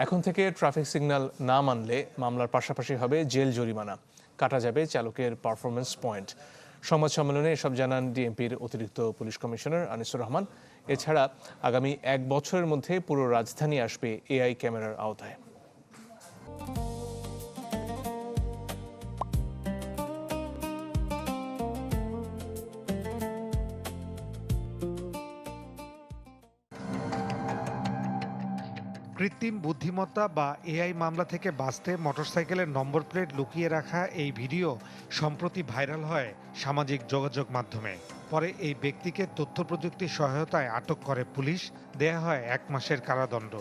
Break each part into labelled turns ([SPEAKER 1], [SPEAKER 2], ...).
[SPEAKER 1] এখন থেকে traffic signal না মানলে মামলার পাশাপাশি হবে জেল জরিমানা, কাটা যাবে চালকের পারফরমেন্স পয়েন্ট। সংবাদ সম্মেলনে এসব জানান ডিএমপির অতিরিক্ত পুলিশ কমিশনার আনিসুর রহমান। এছাড়া আগামী 1 বছরের মধ্যে পুরো রাজধানী আসবে এআই ক্যামেরার আওতায়।
[SPEAKER 2] কৃত্রিম বুদ্ধিমত্তা বা এআই মামলা থেকে বাঁচতে মোটরসাইকেলের নম্বর প্লেট লুকিয়ে রাখা এই ভিডিও সম্প্রতি ভাইরাল হয় সামাজিক যোগাযোগ মাধ্যমে। পরে এই ব্যক্তিকে তথ্য প্রযুক্তির সহায়তায় আটক করে পুলিশ, দেয়া হয় 1 মাসের কারাদণ্ড।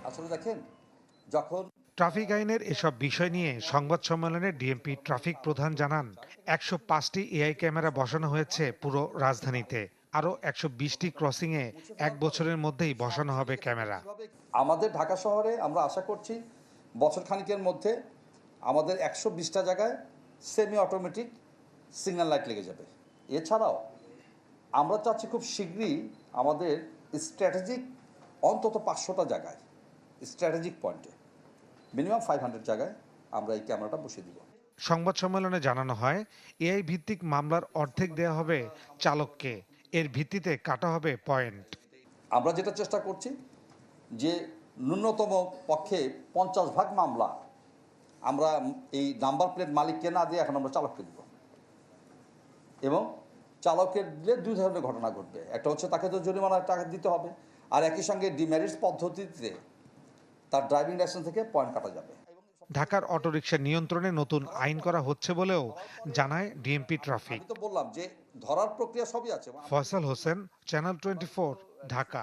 [SPEAKER 3] আসলে দেখেন, যখন
[SPEAKER 2] ট্রাফিক আইনের এসব বিষয় নিয়ে সংবাদ সম্মেলনে ডিএমপি ট্রাফিক প্রধান জানান, 105টি এআই ক্যামেরা বসানো হয়েছে পুরো রাজধানীতে। আরও 120টি ক্রসিংয়ে 1 বছরের মধ্যেই বসানো হবে ক্যামেরা।
[SPEAKER 3] আমাদের ঢাকা শহরে আমরা আশা করছি বছর খানিকের মধ্যে আমাদের 120টা জায়গায় সেমি অটোমেটিক সিগন্যাল লাইট লেগে যাবে। এছাড়াও আমরা চাচ্ছি খুব শীঘ্রই আমাদের স্ট্র্যাটেজিক অন্তত 500টা জায়গায়, স্ট্র্যাটেজিক পয়েন্টে মিনিমাম 500 জায়গায় আমরা এই ক্যামেরাটা বসিয়ে দিব।
[SPEAKER 2] সংবাদ সম্মেলনে জানানো হয়, এআই ভিত্তিক মামলার অর্ধেক দেয়া হবে চালককে, এর ভিত্তিতে কাটা হবে পয়েন্ট।
[SPEAKER 3] আমরা যেটা চেষ্টা করছি যে ন্যূনতম পক্ষে 50% মামলা আমরা এই নাম্বার প্লেট মালিককে না দিয়ে এখন আমরা চালককে দিব, এবং চালকের দিলে 2 ধরনের ঘটনা ঘটবে। একটা হচ্ছে তাকে তো জরিমানা টাকা দিতে হবে, আর একই সঙ্গে ডিমেরিটস পদ্ধতিতে তার ড্রাইভিং লাইসেন্স থেকে পয়েন্ট কাটা যাবে।
[SPEAKER 2] ঢাকার অটোরিকশা নিয়ন্ত্রণে নতুন আইন করা হচ্ছে বলেও জানায় ডিএমপি ট্রাফিক।
[SPEAKER 3] আমি তো বললাম যে ধরার প্রক্রিয়া সবই আছে।
[SPEAKER 2] ফয়সাল হোসেন, চ্যানেল 24, ঢাকা।